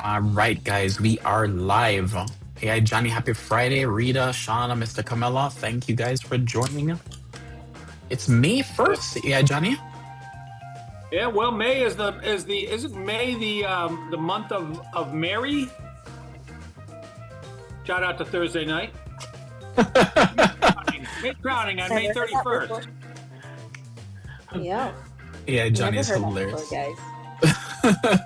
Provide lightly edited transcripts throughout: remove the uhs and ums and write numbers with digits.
All right, guys, we are live. AI Johnny, happy Friday. Rita, Shauna, Mr. Camilla, thank you guys for joining. It's May Yeah, 1st, AI Johnny. yeah. Well, May is the isn't May the month of Mary? Shout out to Thursday night. May crowning on Never May heard thirty that before. first. Yeah, AI Johnny never is heard that before, hilarious. guys.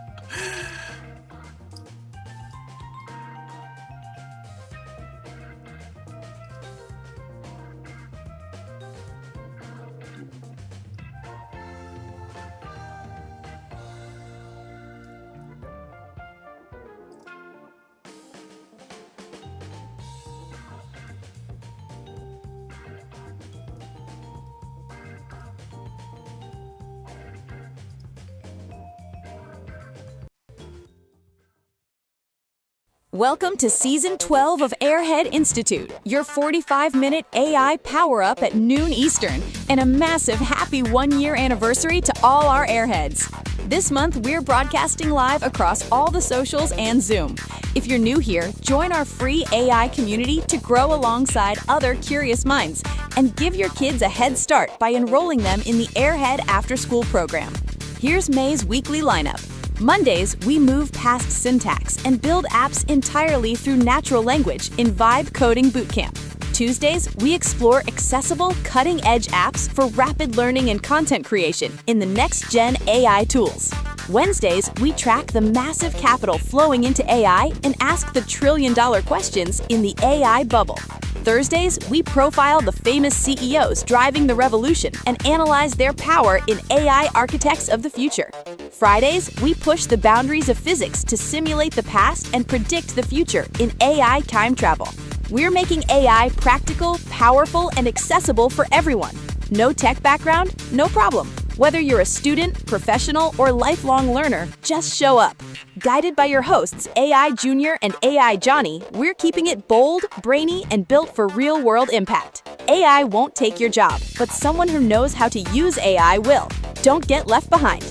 Welcome to Season 12 of Airhead Institute, your 45-minute AI power-up at noon Eastern, and a massive happy one-year anniversary to all our Airheads. This month, we're broadcasting live across all the socials and Zoom. If you're new here, join our free AI community to grow alongside other curious minds, and give your kids a head start by enrolling them in the Airhead after-school program. Here's May's weekly lineup. Mondays, we move past syntax and build apps entirely through natural language in Vibe Coding Bootcamp. Tuesdays, we explore accessible, cutting-edge apps for rapid learning and content creation in the next-gen AI tools. Wednesdays, we track the massive capital flowing into AI and ask the trillion-dollar questions in the AI bubble. Thursdays, we profile the famous CEOs driving the revolution and analyze their power in AI architects of the future. Fridays, we push the boundaries of physics to simulate the past and predict the future in AI time travel. We're making AI practical, powerful, and accessible for everyone. No tech background? No problem. Whether you're a student, professional, or lifelong learner, just show up. Guided by your hosts, AI Junior and AI Johnny, we're keeping it bold, brainy, and built for real-world impact. AI won't take your job, but someone who knows how to use AI will. Don't get left behind.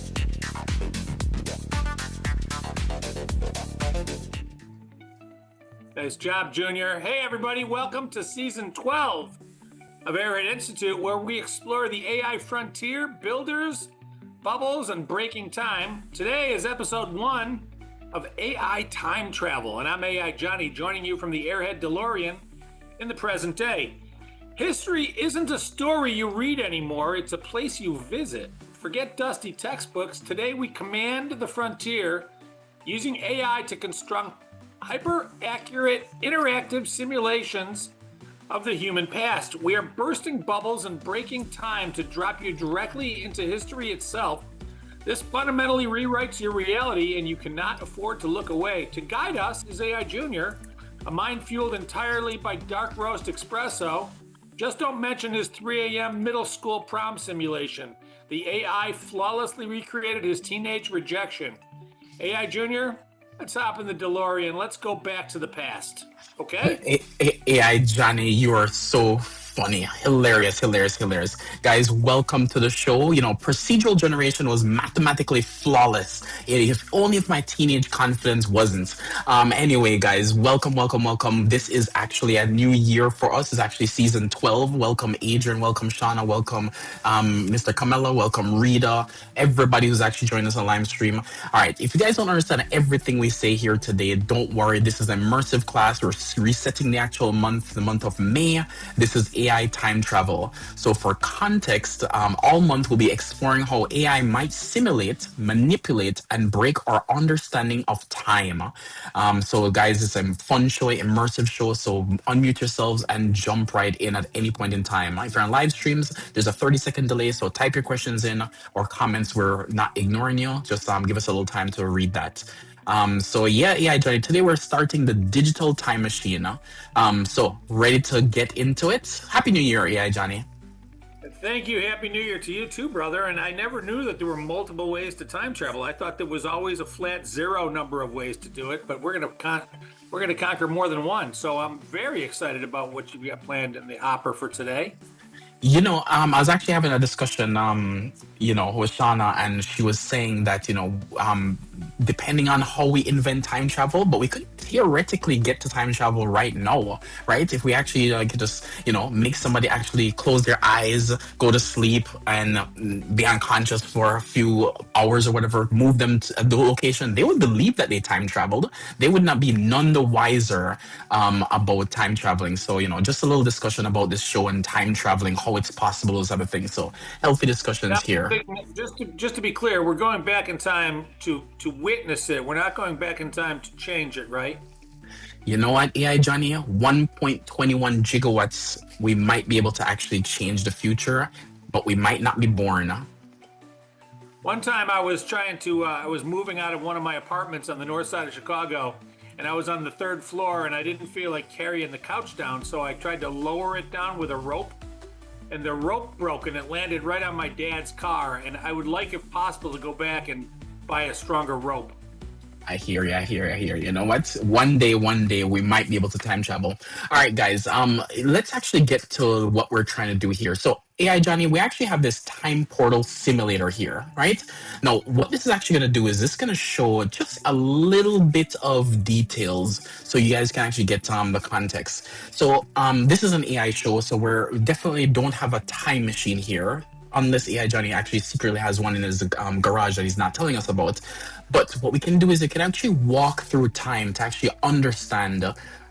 Nice job, Junior. Hey, everybody! Welcome to Season 12 of Airhead Institute, where we explore the AI frontier, builders, bubbles, and breaking time. Today is episode 1 of AI time travel, and I'm AI Johnny, joining you from the Airhead DeLorean in the present day. History isn't a story you read anymore, it's a place you visit. Forget dusty textbooks. Today we command the frontier using AI to construct hyper-accurate, interactive simulations of the human past. We are bursting bubbles and breaking time to drop you directly into history itself. This fundamentally rewrites your reality, and you cannot afford to look away. To guide us is AI Junior, a mind fueled entirely by dark roast espresso. Just don't mention his 3 a.m. middle school prom simulation. The AI flawlessly recreated his teenage rejection. AI Junior, let's hop in the DeLorean. Let's go back to the past. Okay? AI Johnny, you are so funny. Hilarious, hilarious, hilarious. Guys, welcome to the show. You know, procedural generation was mathematically flawless. If only if my teenage confidence wasn't. Anyway, guys, welcome, welcome, welcome. This is actually a new year for us. It's actually season 12. Welcome, Adrian. Welcome, Shauna. Welcome, Mr. Camilla. Welcome, Rita. Everybody who's actually joined us on live stream. All right, if you guys don't understand everything we say here today, don't worry. This is an immersive class. We're resetting the actual month, the month of May. This is AI time travel. So for context, all month we'll be exploring how AI might simulate, manipulate, and break our understanding of time. So guys, it's a fun show, immersive show. So unmute yourselves and jump right in at any point in time. If you're on live streams, there's a 30-second delay. So type your questions in or comments. We're not ignoring you. Just give us a little time to read that. So yeah, Johnny, today we're starting the digital time machine. So ready to get into it? Happy New Year, AI Johnny. Thank you. Happy New Year to you too, brother. And I never knew that there were multiple ways to time travel. I thought there was always a flat zero number of ways to do it, but we're gonna conquer more than one. So I'm very excited about what you've got planned in the hopper for today. You know, I was actually having a discussion with Shauna, and she was saying that, depending on how we invent time travel, but we could theoretically get to time travel right now, right? If we actually could just, make somebody actually close their eyes, go to sleep, and be unconscious for a few hours or whatever, move them to the location, they would believe that they time traveled. They would not be none the wiser about time traveling. So, just a little discussion about this show and time traveling, how it's possible, those other things. So, healthy Now, discussions here. just to be clear, we're going back in time to witness it. We're not going back in time to change it, right? You know what, AI Johnny? 1.21 gigawatts, we might be able to actually change the future, but we might not be born. One time I was moving out of one of my apartments on the north side of Chicago, and I was on the third floor, and I didn't feel like carrying the couch down, so I tried to lower it down with a rope, and the rope broke, and it landed right on my dad's car, and I would like, if possible, to go back and buy a stronger rope. I hear you. I hear you. I hear you. You know what? One day, we might be able to time travel. All right, guys. Let's actually get to what we're trying to do here. So, AI Johnny, we actually have this time portal simulator here, right? Now, what this is actually going to do is this going to show just a little bit of details, so you guys can actually get the context. So, this is an AI show, so we definitely don't have a time machine here, unless AI Johnny actually secretly has one in his garage that he's not telling us about. But what we can do is we can actually walk through time to actually understand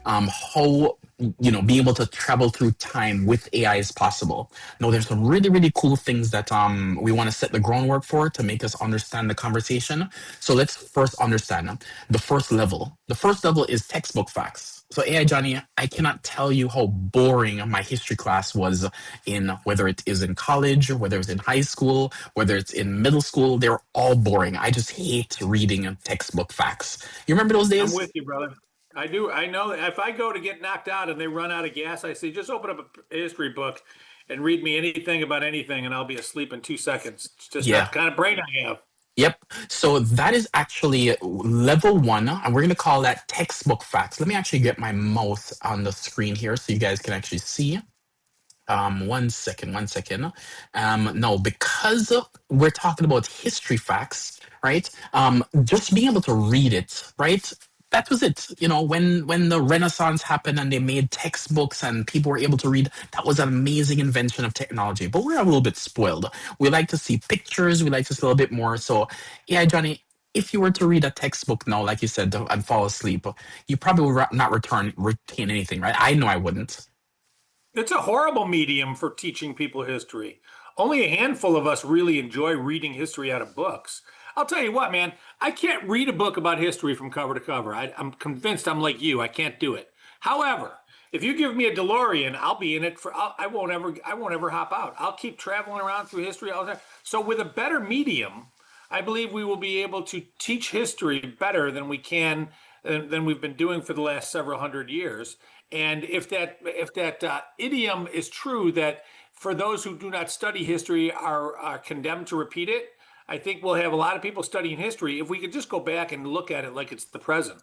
how, being able to travel through time with AI is possible. Now, there's some really, really cool things that we want to set the groundwork for to make us understand the conversation. So let's first understand the first level. The first level is textbook facts. So AI Johnny, I cannot tell you how boring my history class was, in whether it is in college, whether it's in high school, whether it's in middle school. They're all boring. I just hate reading textbook facts. You remember those I'm days? with you, brother. I do. I know that if I go to get knocked out and they run out of gas, I say, just open up a history book and read me anything about anything, and I'll be asleep in 2 seconds. It's just Yeah. not the kind of brain I have. Yep. So that is actually level one, and we're going to call that textbook facts. Let me actually get my mouse on the screen here so you guys can actually see. One second. No, because we're talking about history facts, right? Just being able to read it, right? That was it. When the Renaissance happened and they made textbooks and people were able to read, that was an amazing invention of technology. But we're a little bit spoiled. We like to see pictures. We like to see a little bit more. So, yeah, Johnny, if you were to read a textbook now, like you said, and fall asleep, you probably would not retain anything, right? I know I wouldn't. It's a horrible medium for teaching people history. Only a handful of us really enjoy reading history out of books. I'll tell you what, man, I can't read a book about history from cover to cover. I'm convinced I'm like you. I can't do it. However, if you give me a DeLorean, I'll be in it for. I won't ever hop out. I'll keep traveling around through history all the time. So with a better medium, I believe we will be able to teach history better than we can than we've been doing for the last several hundred years. And if that idiom is true, that for those who do not study history are condemned to repeat it, I think we'll have a lot of people studying history if we could just go back and look at it like it's the present.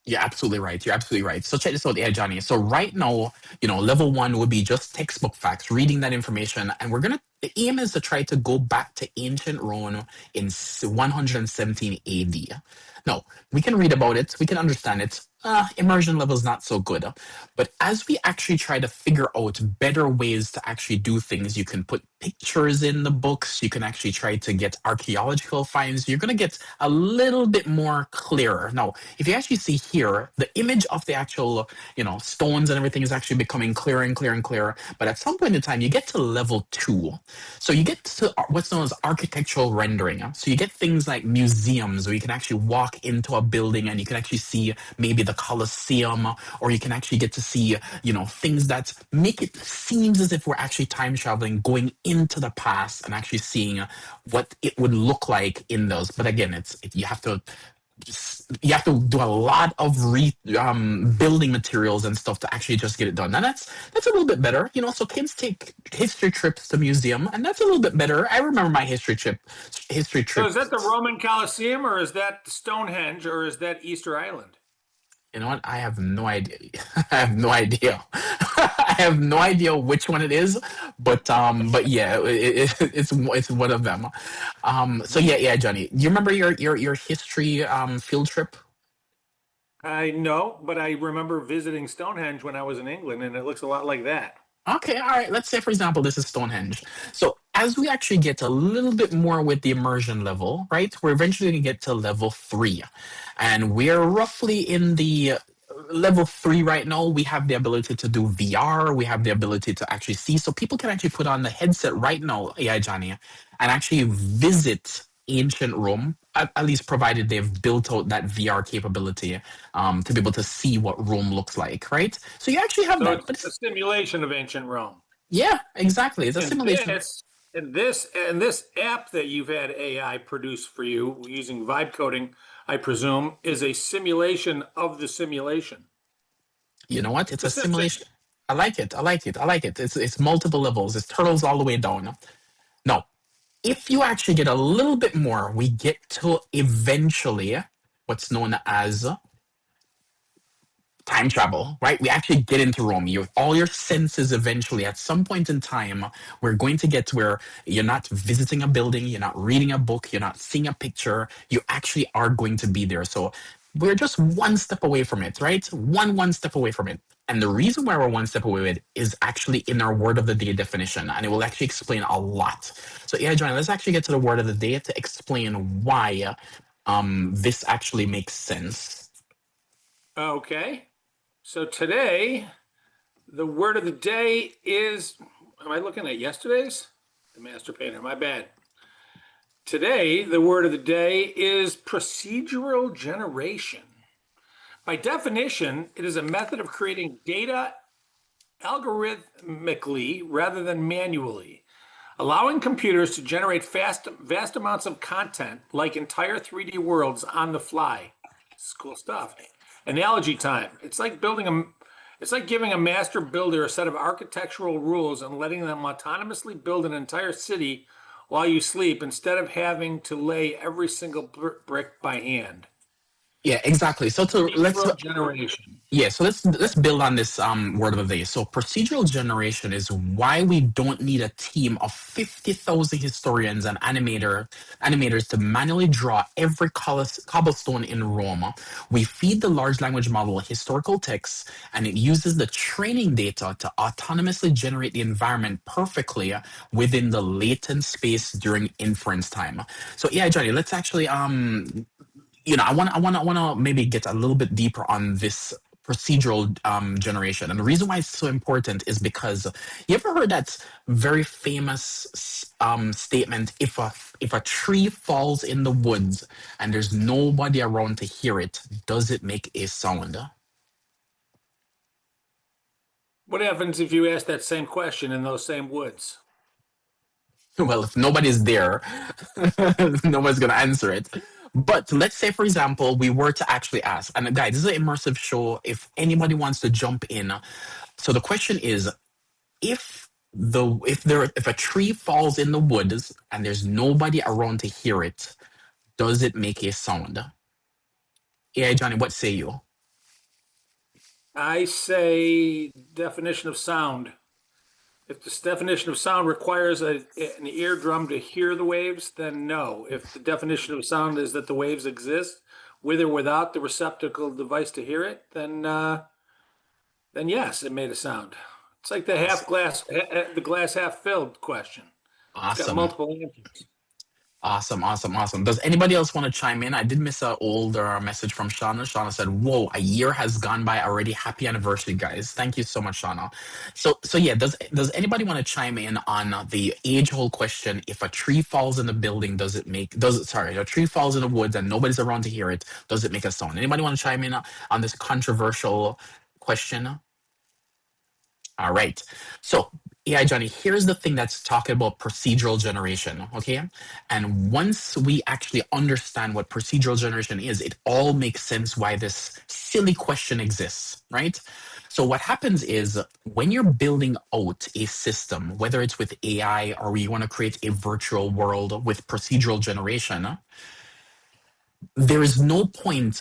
You're absolutely right. You're absolutely right. So check this out, yeah, Johnny. So right now, level one would be just textbook facts, reading that information, and the aim is to try to go back to ancient Rome in 117 AD. Now, we can read about it, we can understand it. Immersion level is not so good. But as we actually try to figure out better ways to actually do things, you can put pictures in the books, you can actually try to get archaeological finds, you're going to get a little bit more clearer. Now, if you actually see here, the image of the actual, stones and everything is actually becoming clearer and clearer and clearer. But at some point in time, you get to level 2. So you get to what's known as architectural rendering. So you get things like museums where you can actually walk into a building and you can actually see maybe the Colosseum, or you can actually get to see, things that make it seems as if we're actually time traveling, going into the past and actually seeing what it would look like in those. But again, you have to do a lot of building materials and stuff to actually just get it done. And that's a little bit better, so kids take history trips to museum, and that's a little bit better. I remember my history trip. So is that the Roman Colosseum, or is that Stonehenge, or is that Easter Island? You know what? I have no idea. I have no idea. I have no idea which one it is, but yeah, it's one of them. So yeah, yeah, Johnny, you remember your history field trip? I know, but I remember visiting Stonehenge when I was in England, and it looks a lot like that. Okay, all right. Let's say, for example, this is Stonehenge. So as we actually get a little bit more with the immersion level, right? We're eventually going to get to level three, and we're roughly in the level three right now. We have the ability to do VR. We have the ability to actually see. So people can actually put on the headset right now, yeah, Johnny, and actually visit ancient Rome. At least provided they've built out that VR capability to be able to see what Rome looks like, right? So you actually have So that, it's but a it's simulation of ancient Rome. yeah, exactly. It's a And simulation. this app that you've had AI produce for you using vibe coding, I presume, is a simulation of the simulation. You know what? It's The a sim sim. simulation. I like it. I like it. I like it. It's multiple levels. It's turtles all the way down. Now, if you actually get a little bit more, we get to eventually what's known as time travel, right? We actually get into Rome. You all your senses eventually at some point in time, we're going to get to where you're not visiting a building, you're not reading a book, you're not seeing a picture, you actually are going to be there. So we're just one step away from it, right? One step away from it. And the reason why we're one step away with it is actually in our word of the day definition, and it will actually explain a lot. So yeah, John, let's actually get to the word of the day to explain why this actually makes sense. Okay. So today, the word of the day is, am I looking at yesterday's? The master painter, my bad. Today, the word of the day is procedural generation. By definition, it is a method of creating data algorithmically rather than manually, allowing computers to generate vast amounts of content like entire 3D worlds on the fly. It's cool stuff. Analogy time. It's like giving a master builder a set of architectural rules and letting them autonomously build an entire city while you sleep instead of having to lay every single brick by hand. Yeah, exactly. So to let's Procedural generation. yeah, so let's build on this word of the day. So procedural generation is why we don't need a team of 50,000 historians and animators to manually draw every cobblestone in Rome. We feed the large language model historical text, and it uses the training data to autonomously generate the environment perfectly within the latent space during inference time. So yeah, Johnny, let's actually I want to maybe get a little bit deeper on this procedural generation, and the reason why it's so important is because you ever heard that very famous statement, if a tree falls in the woods and there's nobody around to hear it, does it make a sound? What happens if you ask that same question in those same woods? Well, if nobody's there, nobody's gonna answer it. But let's say, for example, we were to actually ask, and guys, this is an immersive show. If anybody wants to jump in, so the question is, if a tree falls in the woods and there's nobody around to hear it, does it make a sound? Yeah, Johnny, what say you? I say definition of sound. If this definition of sound requires an eardrum to hear the waves, then no. If the definition of sound is that the waves exist with or without the receptacle device to hear it, then yes, it made a sound. It's like Awesome. the glass half filled question. It's got Awesome. multiple answers. Awesome, awesome, awesome. Does anybody else want to chime in? I did miss an older message from Shauna. Shauna said, "Whoa, a year has gone by already. Happy anniversary, guys!" Thank you so much, Shauna. So yeah, does anybody want to chime in on the age-old question? If a tree falls in the building, sorry, a tree falls in the woods and nobody's around to hear it, does it make a sound? Anybody want to chime in on this controversial question? All right. So, yeah, Johnny, here's the thing that's talking about procedural generation, okay? And once we actually understand what procedural generation is, it all makes sense why this silly question exists, right? So, what happens is when you're building out a system, whether it's with AI or you want to create a virtual world with procedural generation, there is no point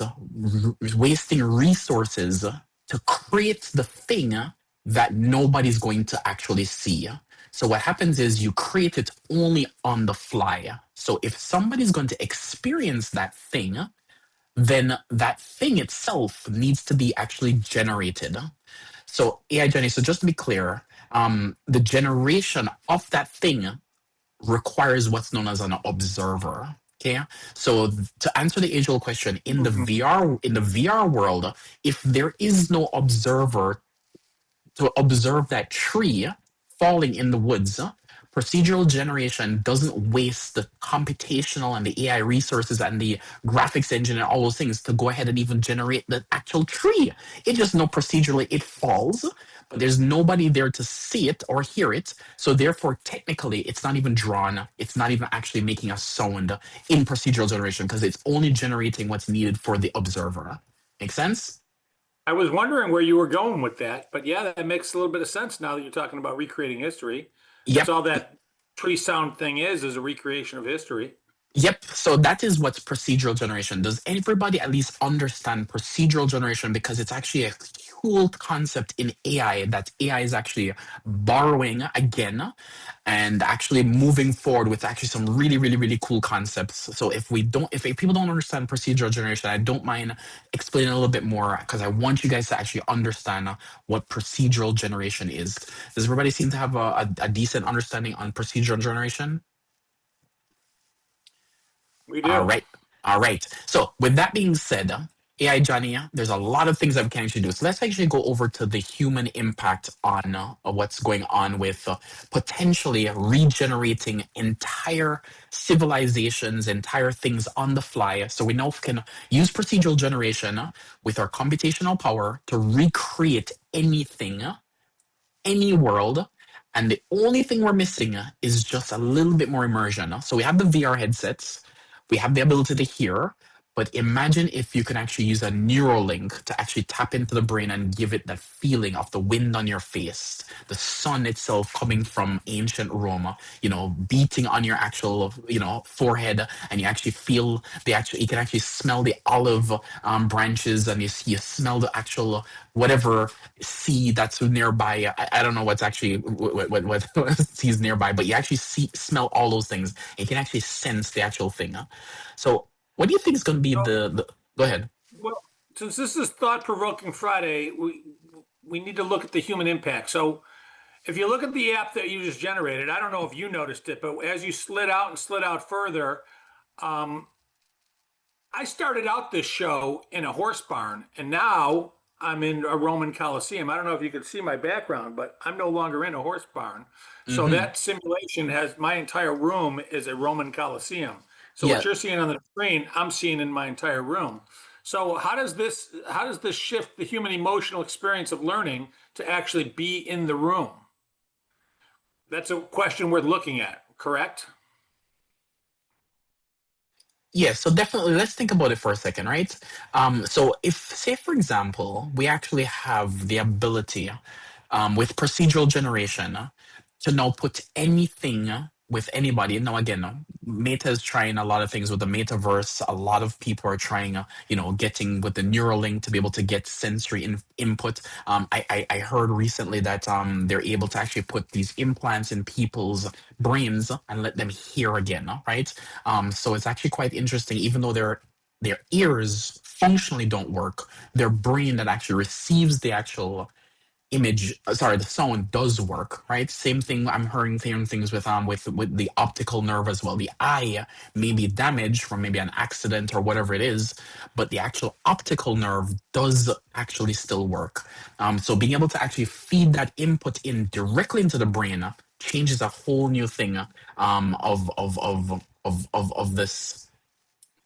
wasting resources to create the thing that nobody's going to actually see. So what happens is you create it only on the fly. So if somebody's going to experience that thing, then that thing itself needs to be actually generated. So AI Jenny, so just to be clear, the generation of that thing requires what's known as an observer. Okay, so to answer the age-old question, in the VR world, if there is no observer to observe that tree falling in the woods, procedural generation doesn't waste the computational and the AI resources and the graphics engine and all those things to go ahead and even generate the actual tree. It just know procedurally it falls, but there's nobody there to see it or hear it. So therefore, technically, it's not even drawn. It's not even actually making a sound in procedural generation because it's only generating what's needed for the observer. Make sense? I was wondering where you were going with that, but yeah, that makes a little bit of sense now that you're talking about recreating history. That's Yep. all that tree sound thing is a recreation of history. Yep. So that is what's procedural generation. Does everybody at least understand procedural generation? Because it's actually a cool concept in AI that AI is actually borrowing again and actually moving forward with actually some really, really, really cool concepts. So if people don't understand procedural generation, I don't mind explaining a little bit more because I want you guys to actually understand what procedural generation is. Does everybody seem to have a decent understanding on procedural generation? We All do. right. All right. So with that being said, AI Johnny, there's a lot of things that we can actually do. So let's actually go over to the human impact on what's going on with potentially regenerating entire civilizations, entire things on the fly. So we now can use procedural generation with our computational power to recreate anything, any world. And the only thing we're missing is just a little bit more immersion. So we have the VR headsets, we have the ability to hear, but imagine if you can actually use a neural link to actually tap into the brain and give it that feeling of the wind on your face, the sun itself coming from ancient Rome, beating on your actual, forehead, and you actually feel you can actually smell the olive branches, and you smell the actual whatever sea that's nearby. I don't know what's actually what sea's nearby, but you actually smell all those things. And you can actually sense the actual thing. So, what do you think is going to be Well, the? Go ahead. well, since this is Thought Provoking Friday, we need to look at the human impact. So if you look at the app that you just generated, I don't know if you noticed it, but as you slid out and slid out further, um, I started out this show in a horse barn, and now I'm in a Roman Coliseum. I don't know if you can see my background, but I'm no longer in a horse barn. So Mm-hmm. that simulation has my entire room is a Roman Coliseum. So Yeah. what you're seeing on the screen, I'm seeing in my entire room. So how does this shift the human emotional experience of learning to actually be in the room? That's a question worth looking at, correct? Yeah, so definitely let's think about it for a second, right? So if, say, for example, we actually have the ability with procedural generation to now put anything with anybody. Now, again, Meta is trying a lot of things with the metaverse. A lot of people are trying, getting with the Neuralink to be able to get sensory input. I heard recently that they're able to actually put these implants in people's brains and let them hear again, right? So it's actually quite interesting, even though their ears functionally don't work, their brain that actually receives the actual the sound does work, right? Same thing. I'm hearing things with the optical nerve as well. The eye may be damaged from maybe an accident or whatever it is, but the actual optical nerve does actually still work. So being able to actually feed that input in directly into the brain changes a whole new thing of this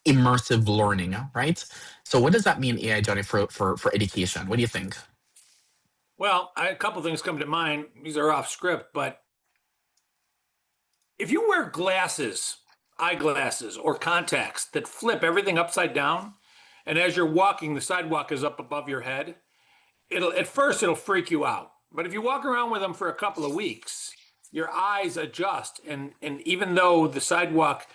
immersive learning, right? So what does that mean, AI Johnny, for education? What do you think? Well, a couple things come to mind. These are off script, but if you wear glasses, eyeglasses, or contacts that flip everything upside down, and as you're walking, the sidewalk is up above your head, it'll freak you out. But if you walk around with them for a couple of weeks, your eyes adjust, and even though the sidewalk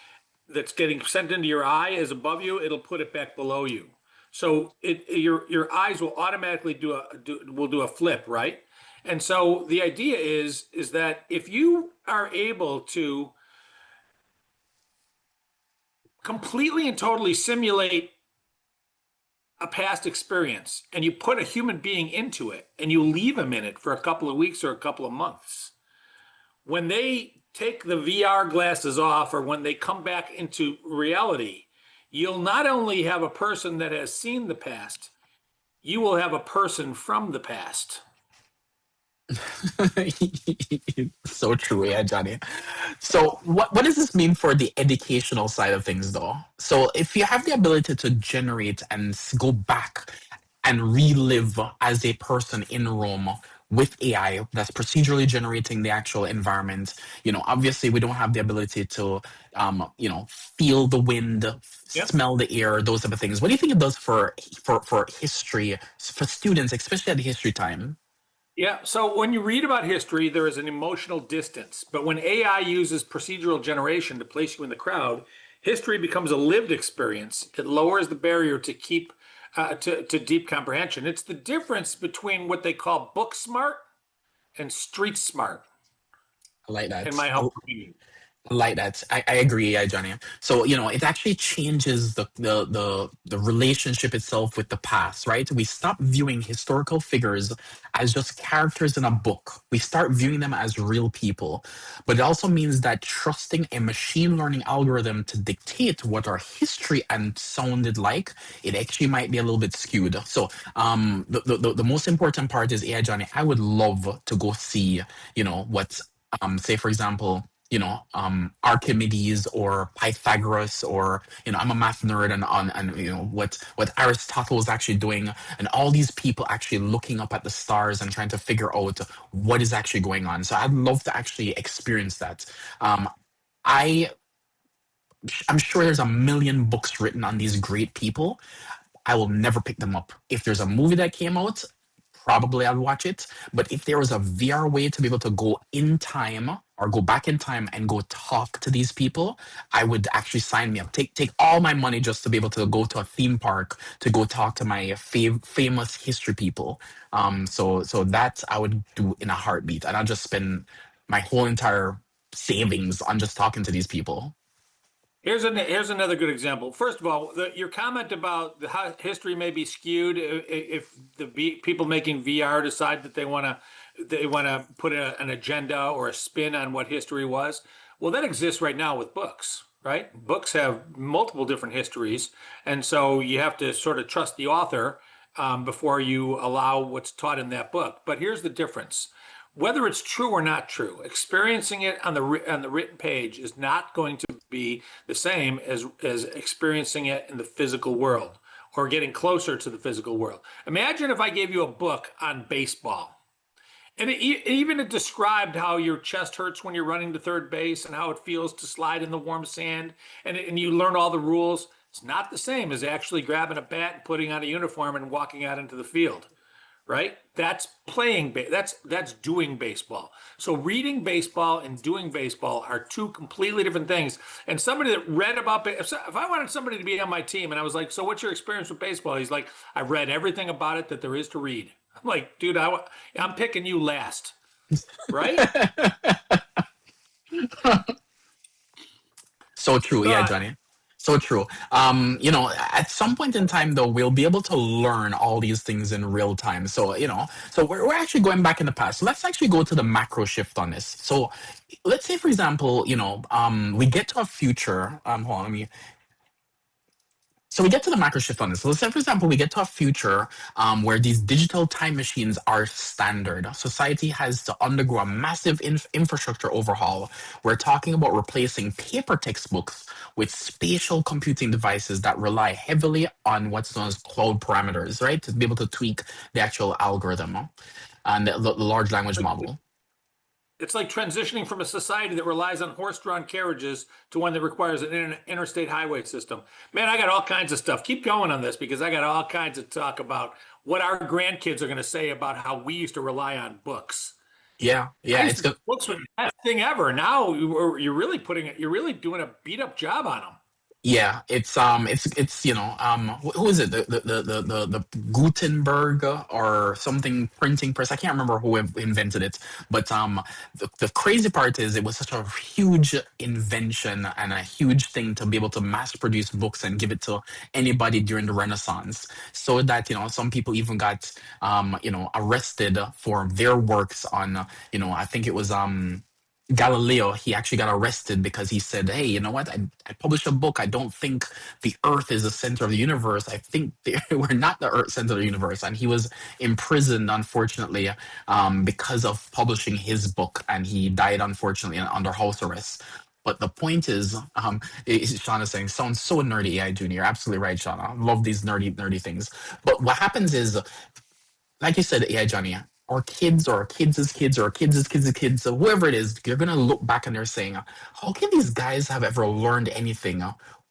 that's getting sent into your eye is above you, it'll put it back below you. So your eyes will automatically do a flip, right? And so the idea is that if you are able to completely and totally simulate a past experience and you put a human being into it and you leave them in it for a couple of weeks or a couple of months, when they take the VR glasses off or when they come back into reality, you'll not only have a person that has seen the past, you will have a person from the past. So true, yeah, Johnny. So what does this mean for the educational side of things though? So if you have the ability to generate and go back and relive as a person in Rome with AI that's procedurally generating the actual environment, obviously we don't have the ability to feel the wind, Yep. smell the air, those type of things. What do you think it does for history, for students, especially at the history time? Yeah. So when you read about history, there is an emotional distance. But when AI uses procedural generation to place you in the crowd, history becomes a lived experience. It lowers the barrier to keep to deep comprehension. It's the difference between what they call book smart and street smart, I like in that. my humble opinion. Like that. I agree, yeah, Johnny. So, it actually changes the relationship itself with the past, right? We stop viewing historical figures as just characters in a book. We start viewing them as real people. But it also means that trusting a machine learning algorithm to dictate what our history and sounded like, it actually might be a little bit skewed. So, the most important part is, yeah, Johnny, I would love to go see, what say for example, Archimedes or Pythagoras, or I'm a math nerd, and what Aristotle was actually doing, and all these people actually looking up at the stars and trying to figure out what is actually going on. So I'd love to actually experience that. I I'm sure there's a million books written on these great people. I will never pick them up. If there's a movie that came out, probably I'll watch it. But if there was a VR way to be able to go in time or go back in time and go talk to these people, I would actually sign me up. Take all my money just to be able to go to a theme park to go talk to my famous history people. So that I would do in a heartbeat, and I'll just spend my whole entire savings on just talking to these people. Here's another good example. First of all, your comment about how history may be skewed if the people making VR decide that they want to put an agenda or a spin on what history was. Well, that exists right now with books, right? Books have multiple different histories, and so you have to sort of trust the author before you allow what's taught in that book. But here's the difference: whether it's true or not true, experiencing it on the written page is not going to be the same as experiencing it in the physical world or getting closer to the physical world. Imagine if I gave you a book on baseball. And it described how your chest hurts when you're running to third base and how it feels to slide in the warm sand, and you learn all the rules. It's not the same as actually grabbing a bat and putting on a uniform and walking out into the field, right? That's that's doing baseball. So reading baseball and doing baseball are two completely different things. And somebody that read about if I wanted somebody to be on my team and I was like, "So what's your experience with baseball?" He's like, "I read everything about it that there is to read." I'm like, "Dude, I'm picking you last." Right? So true, So yeah, Johnny. So true. At some point in time, though, we'll be able to learn all these things in real time. So, so we're actually going back in the past. Let's actually go to the macro shift on this. So, let's say, for example, we get to a future. Hold on, let me. So we get to the macro shift on this. So let's say, for example, we get to a future where these digital time machines are standard. Society has to undergo a massive infrastructure overhaul. We're talking about replacing paper textbooks with spatial computing devices that rely heavily on what's known as cloud parameters, right? To be able to tweak the actual algorithm and the large language model. it's like transitioning from a society that relies on horse-drawn carriages to one that requires an interstate highway system. Man, I got all kinds of stuff. Keep going on this because I got all kinds of talk about what our grandkids are going to say about how we used to rely on books. Yeah, I yeah, used to think books were the best thing ever. Now you're really doing a beat up job on them. Yeah, it's who is it, the Gutenberg or something printing press. I can't remember who invented it, but the crazy part is it was such a huge invention and a huge thing to be able to mass produce books and give it to anybody during the Renaissance, so that some people even got arrested for their works on I think it was Galileo. He actually got arrested because he said, "Hey, you know what? I published a book. I don't think the Earth is the center of the universe. I think we're not the Earth center of the universe." And he was imprisoned, unfortunately, because of publishing his book, and he died unfortunately under house arrest. But the point is, Sean is saying, sounds so nerdy, AI Junior. You're absolutely right, Sean. I love these nerdy things. But what happens is, like you said, yeah, Johnny, our kids or our kids' kids or our kids' kids, so whoever it is, you're gonna look back and they're saying, how can these guys have ever learned anything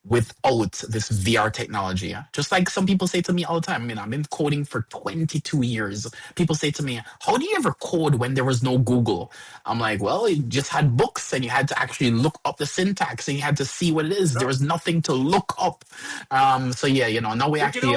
without this VR technology? Just like some people say to me all the time. I mean, I've been coding for 22 years. People say to me, how do you ever code when there was no Google? I'm like, well, you just had books and you had to actually look up the syntax and you had to see what it is. There No, was nothing to look up. So yeah, now we we could actually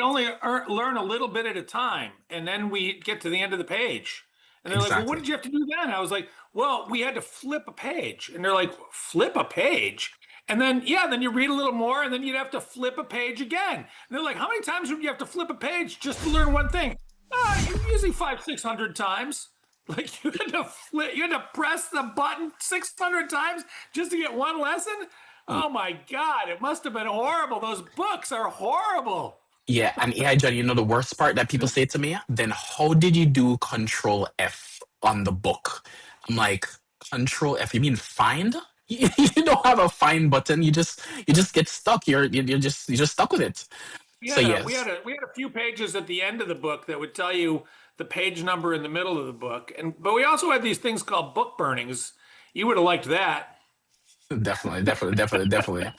only are learn a little bit at a time, and then we get to the end of the page, and they're like, "Well, what exactly. did you have to do then?" I was like, "Well, we had to flip a page," and they're like, "Flip a page?" And then yeah, then you read a little more, and then you'd have to flip a page again. And they're like, "How many times would you have to flip a page just to learn one thing?" Usually 500, 600 times. Like you had to press the button 600 times just to get one lesson. Oh my God, it must have been horrible. Those books are horrible. Yeah, and AI John, the worst part that people say to me, then how did you do Control F on the book? I'm like, Control F, you mean find? You don't have a find button. You just get stuck. You're just stuck with it. We So had a we had yes, a we had a few pages at the end of the book that would tell you the page number in the middle of the book. But we also had these things called book burnings. You would have liked that. definitely, definitely, definitely, definitely.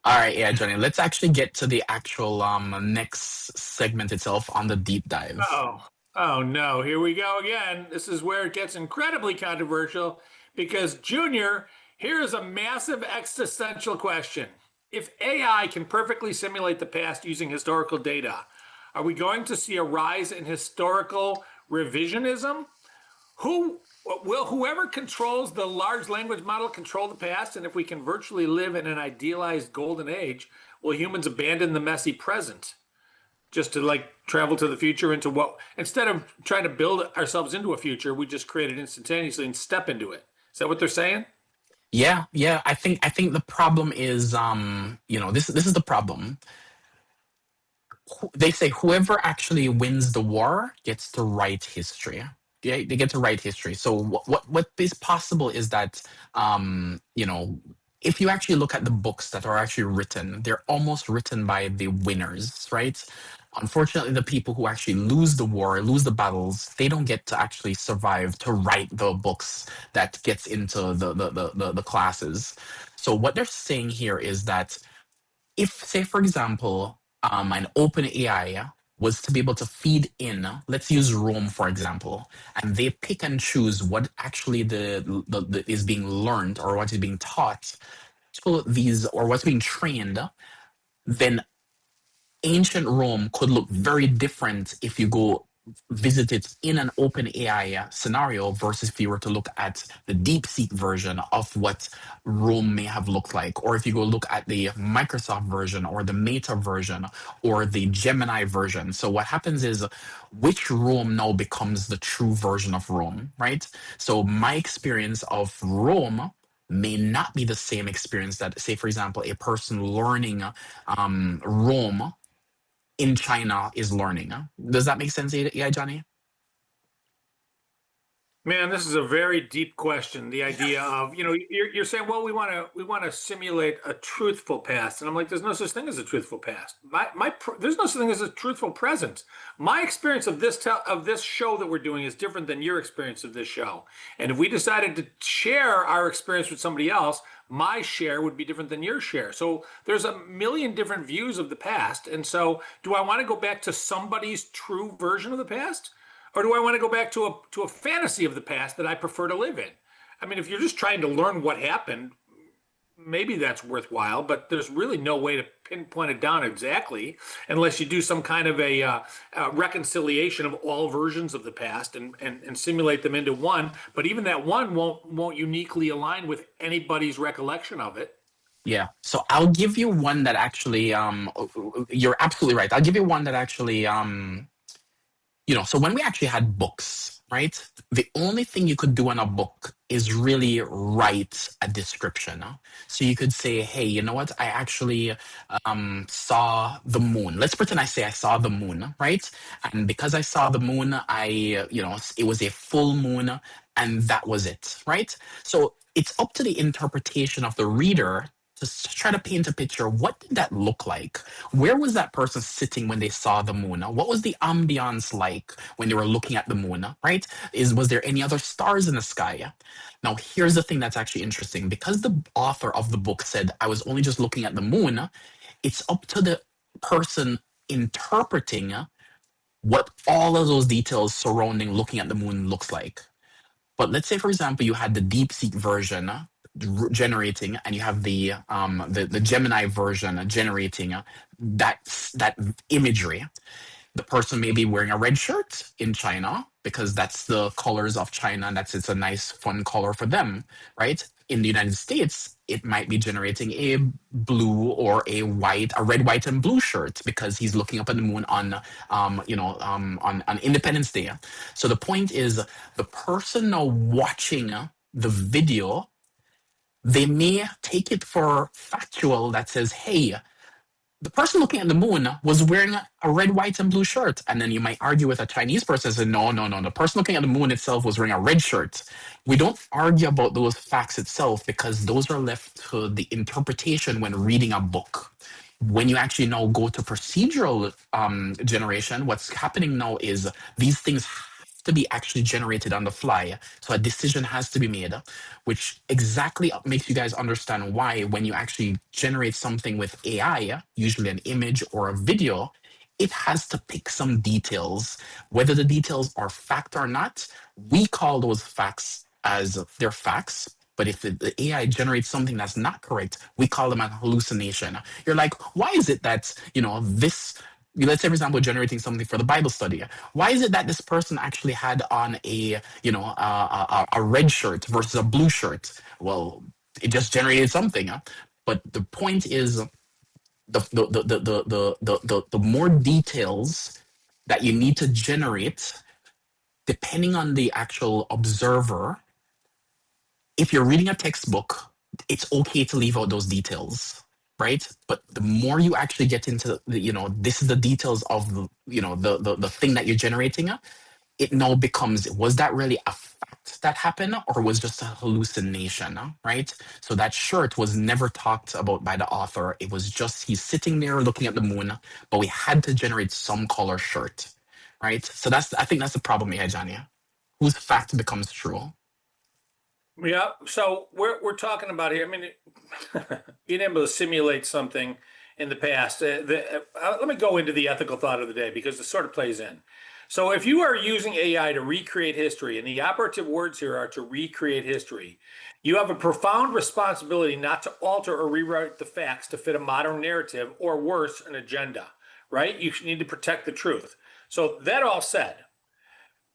All right, yeah, Johnny. Let's actually get to the actual next segment itself on the deep dive. Oh, oh no, here we go again. This is where it gets incredibly controversial because Junior, here is a massive existential question. If AI can perfectly simulate the past using historical data, are we going to see a rise in historical revisionism? Who will whoever controls the large language model control the past? And if we can virtually live in an idealized golden age, will humans abandon the messy present just to like travel to the future into what instead of trying to build ourselves into a future, we just create it instantaneously and step into it. Is that what they're saying? Yeah, yeah. I think the problem is this is the problem. They say whoever actually wins the war gets to write history. Yeah, they get to write history. So what is possible is that if you actually look at the books that are actually written, they're almost written by the winners, right? Unfortunately, the people who actually lose the war, lose the battles, they don't get to actually survive to write the books that gets into the classes. So what they're saying here is that if, say, for example, an open AI was to be able to feed in, let's use Rome, for example, and they pick and choose what actually the is being learned or what is being taught to these or what's being trained, then ancient Rome could look very different if you go visit it in an open AI scenario versus if you were to look at the DeepSeek version of what Rome may have looked like, or if you go look at the Microsoft version or the Meta version or the Gemini version. So what happens is which Rome now becomes the true version of Rome, right? So my experience of Rome may not be the same experience that, say, for example, a person learning Rome in China is learning. Does that make sense, yeah, Johnny? Man, this is a very deep question. The idea of, you're saying, well, we want to simulate a truthful past, and I'm like, there's no such thing as a truthful past. There's no such thing as a truthful present. My experience of this show that we're doing is different than your experience of this show. And if we decided to share our experience with somebody else, my share would be different than your share. So there's a million different views of the past. And so, do I want to go back to somebody's true version of the past? Or do I want to go back to a fantasy of the past that I prefer to live in? I mean, if you're just trying to learn what happened, maybe that's worthwhile, but there's really no way to pinpoint it down exactly unless you do some kind of a reconciliation of all versions of the past and simulate them into one. But even that one won't uniquely align with anybody's recollection of it. Yeah. So I'll give you one that actually, you're absolutely right. I'll give you one that actually, so when we actually had books, right? The only thing you could do in a book is really write a description. So you could say, hey, you know what? I actually saw the moon. Let's pretend I say I saw the moon, right? And because I saw the moon, it was a full moon and that was it, right? So it's up to the interpretation of the reader to try to paint a picture. What did that look like? Where was that person sitting when they saw the moon? What was the ambiance like when they were looking at the moon? Right? Was there any other stars in the sky? Now, here's the thing that's actually interesting. Because the author of the book said I was only just looking at the moon, it's up to the person interpreting what all of those details surrounding looking at the moon looks like. But let's say, for example, you had the DeepSeek version generating, and you have the Gemini version generating that imagery. The person may be wearing a red shirt in China because that's the colors of China, and it's a nice, fun color for them, right? In the United States, it might be generating a blue or a red, white, and blue shirt because he's looking up at the moon on Independence Day. So the point is, the person now watching the video, they may take it for factual that says, hey, the person looking at the moon was wearing a red, white, and blue shirt. And then you might argue with a Chinese person and say, no, no, no. The person looking at the moon itself was wearing a red shirt. We don't argue about those facts itself because those are left to the interpretation when reading a book. When you actually now go to procedural generation, what's happening now is these things have to be actually generated on the fly. So a decision has to be made, which exactly makes you guys understand why when you actually generate something with AI, usually an image or a video, it has to pick some details. Whether the details are fact or not, we call those facts as their facts. But if the AI generates something that's not correct, we call them a hallucination. You're like, why is it that, this, let's say, for example, generating something for the Bible study. Why is it that this person actually had on a red shirt versus a blue shirt? Well, it just generated something. But the point is, the more details that you need to generate, depending on the actual observer, if you're reading a textbook, it's okay to leave out those details, right? But the more you actually get into this is the details of the thing that you're generating, it now becomes, was that really a fact that happened or was just a hallucination, right? So that shirt was never talked about by the author. It was just he's sitting there looking at the moon, but we had to generate some color shirt, right? So I think that's the problem here, Johnny. Whose fact becomes true? Yeah. So we're talking about here. I mean, being able to simulate something in the past. Let me go into the ethical thought of the day because it sort of plays in. So if you are using AI to recreate history, and the operative words here are to recreate history, you have a profound responsibility not to alter or rewrite the facts to fit a modern narrative or worse, an agenda, right? You need to protect the truth. So that all said,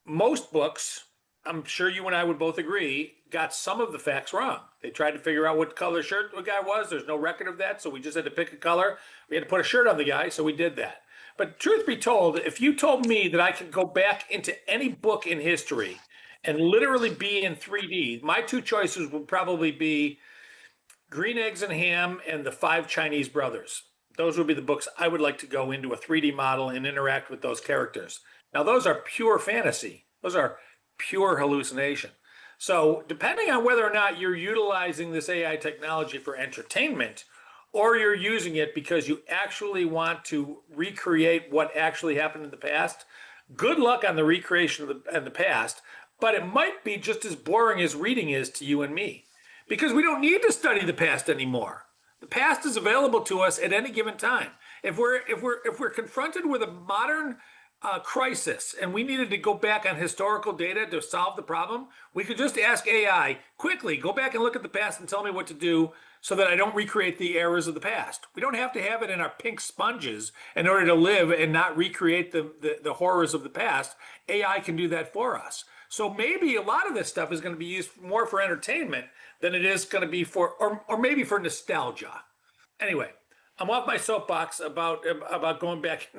most books, I'm sure you and I would both agree, got some of the facts wrong. They tried to figure out what color shirt the guy was. There's no record of that, so we just had to pick a color. We had to put a shirt on the guy, so we did that. But truth be told, if you told me that I could go back into any book in history and literally be in 3D, my two choices would probably be Green Eggs and Ham and The Five Chinese Brothers. Those would be the books I would like to go into a 3D model and interact with those characters. Now, those are pure fantasy. Those are pure hallucination. So depending on whether or not you're utilizing this AI technology for entertainment or you're using it because you actually want to recreate what actually happened in the past, good luck on the recreation of the past, but it might be just as boring as reading is to you and me because we don't need to study the past anymore. The past is available to us at any given time. If we're confronted with a modern crisis and we needed to go back on historical data to solve the problem, we could just ask AI quickly, go back and look at the past and tell me what to do so that I don't recreate the errors of the past. We don't have to have it in our pink sponges in order to live and not recreate the horrors of the past. AI can do that for us. So maybe a lot of this stuff is going to be used more for entertainment than it is going to be for, or maybe for nostalgia. Anyway, I'm off my soapbox about going back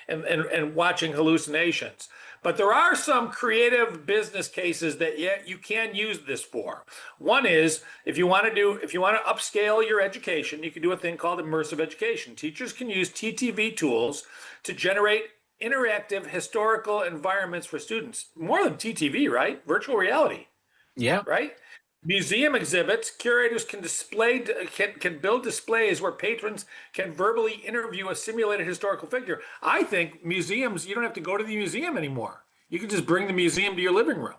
and watching hallucinations. But there are some creative business cases that you can use this for. One is if you want to upscale your education, you can do a thing called immersive education. Teachers can use TTV tools to generate interactive historical environments for students. More than TTV, right? Virtual reality, Yeah. right? Museum exhibits, curators can build displays where patrons can verbally interview a simulated historical figure. I think museums, you don't have to go to the museum anymore. You can just bring the museum to your living room.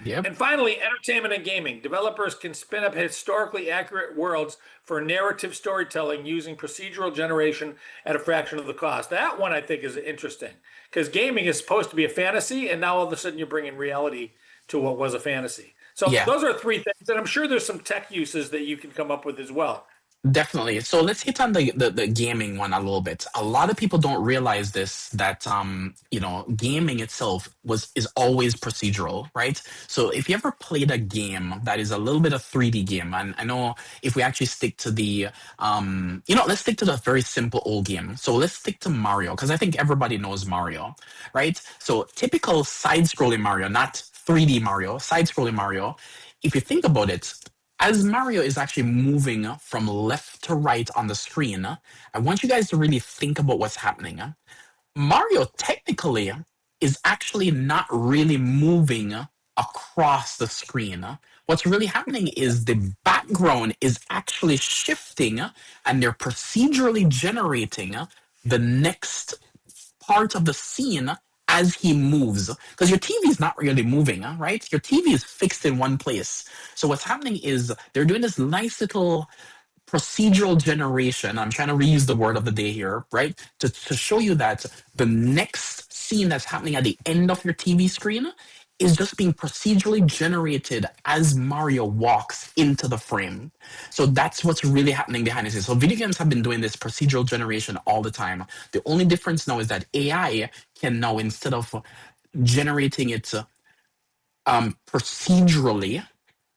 Yep. And finally, entertainment and gaming. Developers can spin up historically accurate worlds for narrative storytelling using procedural generation at a fraction of the cost. That one I think is interesting because gaming is supposed to be a fantasy, and now all of a sudden you're bringing reality to what was a fantasy. So Yeah. those are three things, and I'm sure there's some tech uses that you can come up with as well. Definitely. So let's hit on the gaming one a little bit. A lot of people don't realize this, that gaming itself is always procedural, right? So if you ever played a game that is a little bit of 3D game, and I know if we actually stick to let's stick to the very simple old game. So let's stick to Mario, because I think everybody knows Mario, right? So typical side-scrolling Mario, not 3D Mario, side-scrolling Mario. If you think about it, as Mario is actually moving from left to right on the screen, I want you guys to really think about what's happening. Mario technically is actually not really moving across the screen. What's really happening is the background is actually shifting and they're procedurally generating the next part of the scene as he moves. Because your TV is not really moving, right? Your TV is fixed in one place. So what's happening is they're doing this nice little procedural generation. I'm trying to reuse the word of the day here, right? To show you that the next scene that's happening at the end of your TV screen is just being procedurally generated as Mario walks into the frame. So that's what's really happening behind the scenes. So video games have been doing this procedural generation all the time. The only difference now is that AI can now, instead of generating it procedurally,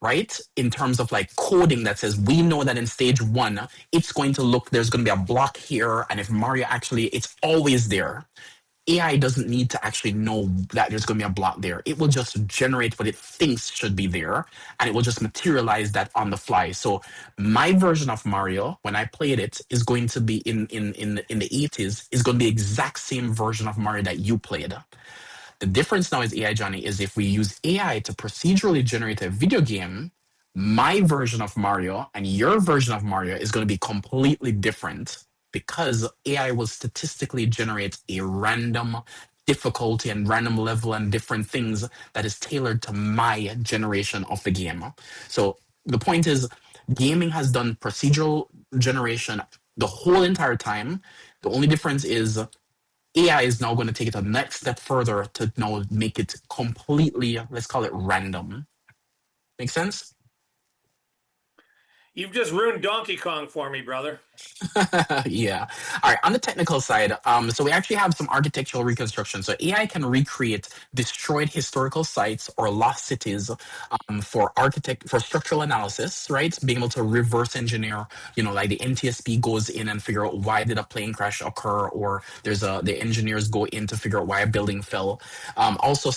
right, in terms of like coding that says we know that in stage one it's going to look, there's going to be a block here, and if Mario actually, it's always there. AI doesn't need to actually know that there's going to be a block there. It will just generate what it thinks should be there, and it will just materialize that on the fly. So my version of Mario, when I played it, is going to be in the 80s, is going to be the exact same version of Mario that you played. The difference now is AI, Johnny, is if we use AI to procedurally generate a video game, my version of Mario and your version of Mario is going to be completely different because AI will statistically generate a random difficulty and random level and different things that is tailored to my generation of the game. So the point is, gaming has done procedural generation the whole entire time. The only difference is AI is now going to take it a next step further to now make it completely, let's call it random. Make sense? You've just ruined Donkey Kong for me, brother. Yeah. All right. On the technical side, so we actually have some architectural reconstruction. So AI can recreate destroyed historical sites or lost cities for structural analysis, right? Being able to reverse engineer, like the NTSB goes in and figure out why did a plane crash occur, or the engineers go in to figure out why a building fell. Also,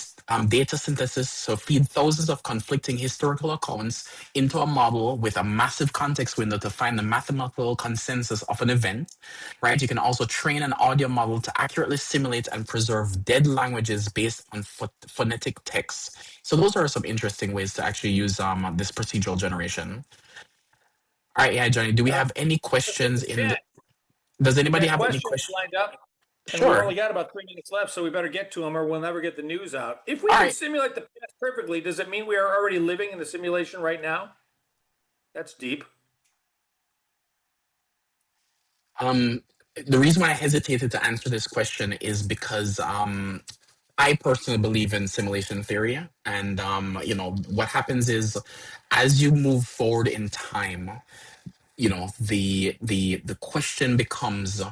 data synthesis, so feed thousands of conflicting historical accounts into a model with a massive context window to find the mathematical consensus of an event, right? You can also train an audio model to accurately simulate and preserve dead languages based on phonetic text. So those are some interesting ways to actually use this procedural generation. All right, yeah, Johnny, do we have any Let's hit questions the chat. does We anybody got have any questions questions? lined up, and we Sure. only got about 3 minutes left, so we better get to them, or we'll never get the news out. If we All can right. simulate the past perfectly, does it mean we are already living in the simulation right now? That's deep. The reason why I hesitated to answer this question is because I personally believe in simulation theory, and what happens is, as you move forward in time, the question becomes,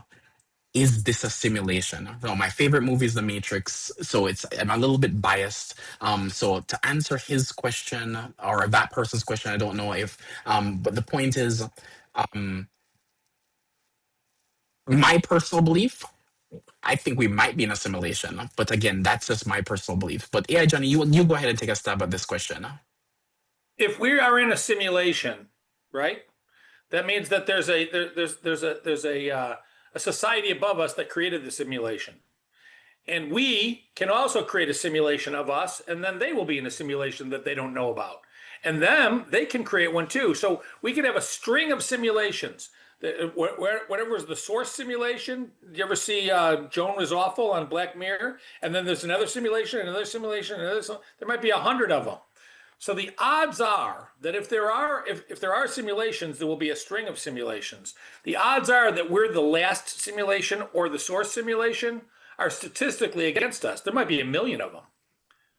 is this a simulation? Well, my favorite movie is The Matrix, so I'm a little bit biased. So to answer his question or that person's question, I don't know if, but the point is, um, my personal belief. I think we might be in a simulation, but again, that's just my personal belief. But yeah, Johnny, you go ahead and take a stab at this question. If we are in a simulation, right? That means that there's a society above us that created the simulation. And we can also create a simulation of us, and then they will be in a simulation that they don't know about. And they can create one too. So we could have a string of simulations. Whatever was the source simulation. Do you ever see Joan Was Awful on Black Mirror? And then there's another simulation, another simulation, there might be 100 of them. So the odds are that if there are simulations, there will be a string of simulations. The odds are that we're the last simulation or the source simulation are statistically against us. There might be 1 million of them,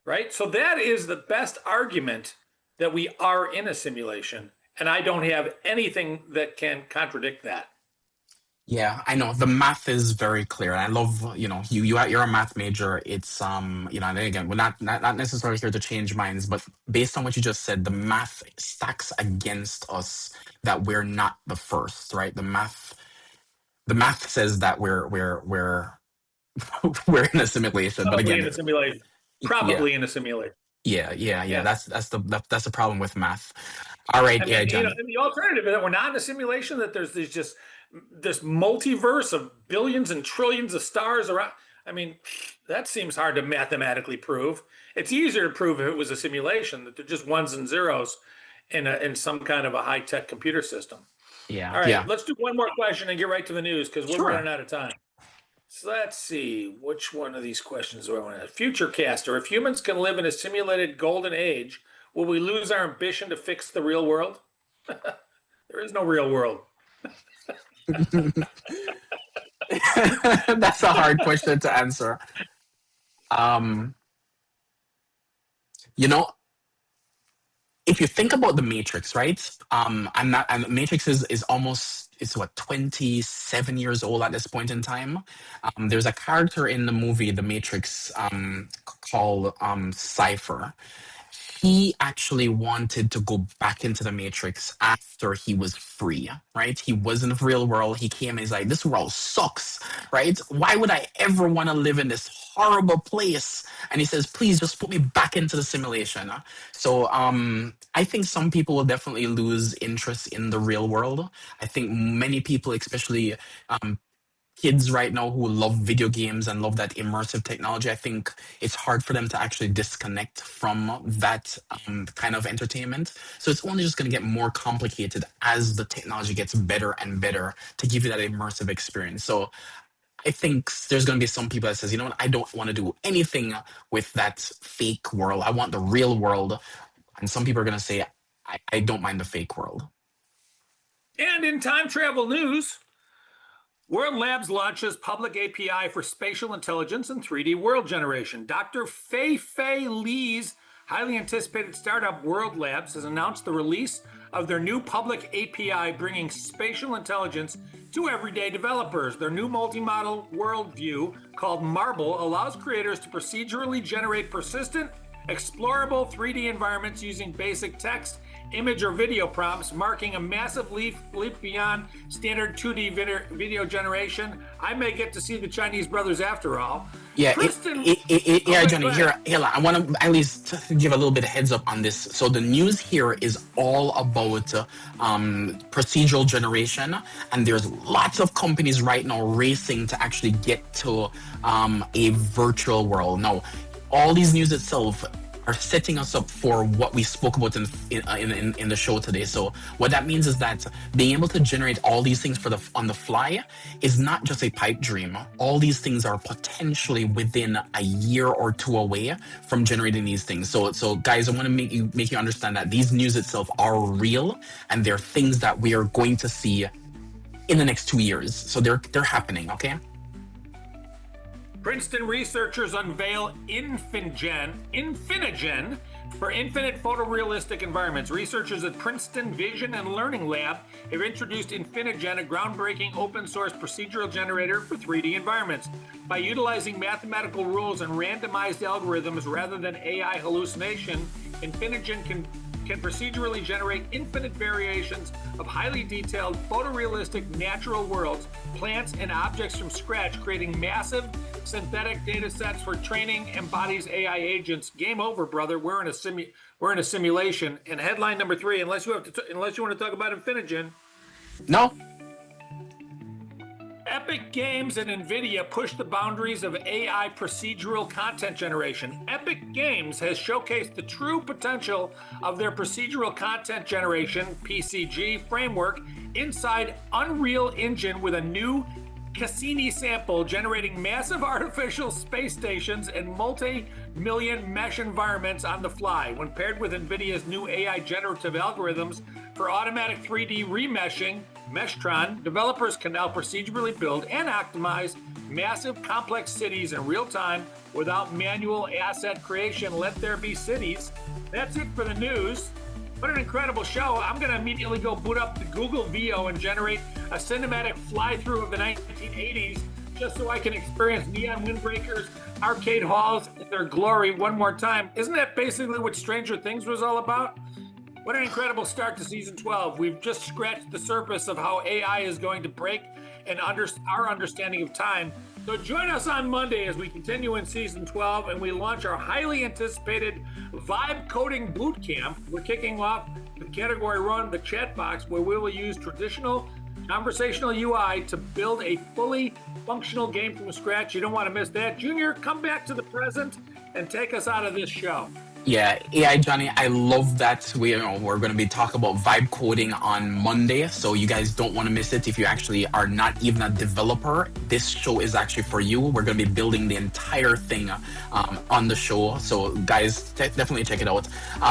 right? So that is the best argument that we are in a simulation, and I don't have anything that can contradict that. Yeah, I know the math is very clear. And I love, you're a math major. It's and again, we're not necessarily here to change minds, but based on what you just said, the math stacks against us that we're not the first, right? The math says that we're we're in a simulation, but Probably in again, a simulation. yeah, Probably in a simulation. yeah. Yeah. That's the problem with math. All right, I yeah, mean, Johnny. and the alternative is that we're not in a simulation, that there's just this multiverse of billions and trillions of stars around. I mean, that seems hard to mathematically prove. It's easier to prove if it was a simulation, that they're just ones and zeros in some kind of a high-tech computer system. Yeah, All right, yeah, let's do one more question and get right to the news because we're sure. running out of time. So let's see, which one of these questions do I want to have? Futurecaster, if humans can live in a simulated golden age, will we lose our ambition to fix the real world? There is no real world. That's a hard question to answer. Um, you know, if you think about the Matrix, right? I'm not. And Matrix is almost, it's what, 27 years old at this point in time. There's a character in the movie The Matrix called Cypher. He actually wanted to go back into the Matrix after he was free, right? He was in the real world. He came and he's like, this world sucks, right? Why would I ever want to live in this horrible place? And he says, please just put me back into the simulation. So I think some people will definitely lose interest in the real world. I think many people, especially kids right now who love video games and love that immersive technology, I think it's hard for them to actually disconnect from that kind of entertainment. So it's only just going to get more complicated as the technology gets better and better to give you that immersive experience. So I think there's going to be some people that says, you know what, I don't want to do anything with that fake world. I want the real world. And some people are going to say, I don't mind the fake world. And in time travel news, World Labs launches public API for spatial intelligence and 3D world generation. Dr. Fei Li's highly anticipated startup World Labs has announced the release of their new public API, bringing spatial intelligence to everyday developers. Their new multi-model worldview, called Marble, allows creators to procedurally generate persistent, explorable 3D environments using basic text, image, or video prompts, marking a massive leap beyond standard 2D video generation. I may get to see the Chinese brothers after all. Yeah, Kristen, yeah, Johnny. Here, I want to at least give a little bit of heads up on this. So the news here is all about procedural generation, and there's lots of companies right now racing to actually get to a virtual world. Now, all these news itself are setting us up for what we spoke about in the show today. So what that means is that being able to generate all these things on the fly is not just a pipe dream. All these things are potentially within a year or two away from generating these things. So guys, I want to make you understand that these news itself are real, and they're things that we are going to see in the next 2 years. So they're happening, okay? Princeton researchers unveil Infinigen For infinite photorealistic environments, researchers at Princeton Vision and Learning Lab have introduced InfiniGen, a groundbreaking open-source procedural generator for 3D environments. By utilizing mathematical rules and randomized algorithms rather than AI hallucination, InfiniGen can procedurally generate infinite variations of highly detailed photorealistic natural worlds, plants, and objects from scratch, creating massive synthetic data sets for training embodies AI agents. Game over, brother. We're in a simulation. And headline number 3, unless you want to talk about InfiniGen. No. Epic Games and NVIDIA push the boundaries of AI procedural content generation. Epic Games has showcased the true potential of their procedural content generation, PCG, framework inside Unreal Engine with a new Cassini sample generating massive artificial space stations and multi-million mesh environments on the fly. When paired with NVIDIA's new AI generative algorithms for automatic 3D remeshing, Meshtron, developers can now procedurally build and optimize massive complex cities in real time without manual asset creation. Let there be cities. That's it for the news. What an incredible show. I'm going to immediately go boot up the Google VO and generate a cinematic fly-through of the 1980s just so I can experience neon windbreakers, arcade halls in their glory one more time. Isn't that basically what Stranger Things was all about? What an incredible start to season 12. We've just scratched the surface of how AI is going to break and our understanding of time. So join us on Monday as we continue in season 12 and we launch our highly anticipated Vibe Coding Bootcamp. We're kicking off the category run, the chat box, where we will use traditional conversational UI to build a fully functional game from scratch. You don't want to miss that. Junior, come back to the present and take us out of this show. Yeah, AI Johnny, I love that we're going to be talking about vibe coding on Monday, so you guys don't want to miss it. If you actually are not even a developer, this show is actually for you. We're going to be building the entire thing on the show, so guys, definitely check it out.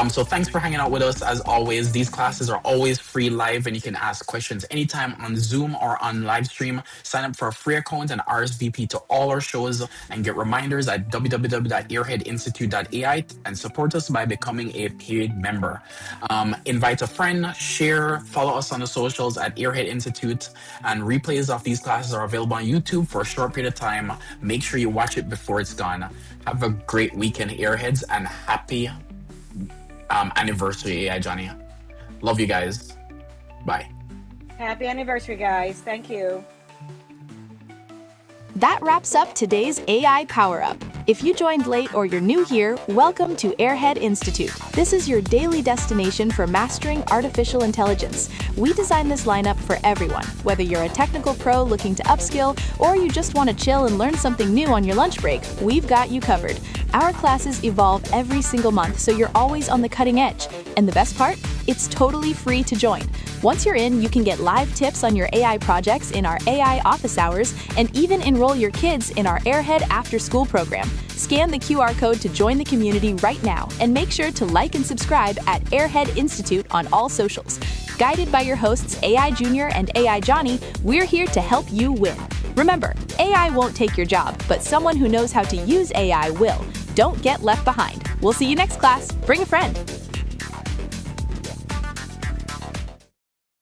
So thanks for hanging out with us. As always, these classes are always free live, and you can ask questions anytime on Zoom or on live stream. Sign up for a free account and RSVP to all our shows and get reminders at www.airheadinstitute.ai and support us by becoming a paid member. Invite a friend, share, follow us on the socials at Airhead Institute, and replays of these classes are available on YouTube for a short period of time. Make sure you watch it before it's gone. Have a great weekend, Airheads, and happy anniversary, AI Johnny. Love you guys. Bye. Happy anniversary, guys. Thank you. That wraps up today's AI Power Up. If you joined late or you're new here, welcome to Airhead Institute. This is your daily destination for mastering artificial intelligence. We designed this lineup for everyone, whether you're a technical pro looking to upskill or you just want to chill and learn something new on your lunch break, we've got you covered. Our classes evolve every single month, so you're always on the cutting edge. And the best part? It's totally free to join. Once you're in, you can get live tips on your AI projects in our AI office hours and even enroll your kids in our Airhead after-school program. Scan the QR code to join the community right now and make sure to like and subscribe at Airhead Institute on all socials. Guided by your hosts AI Junior and AI Johnny, we're here to help you win. Remember, AI won't take your job, but someone who knows how to use AI will. Don't get left behind. We'll see you next class. Bring a friend.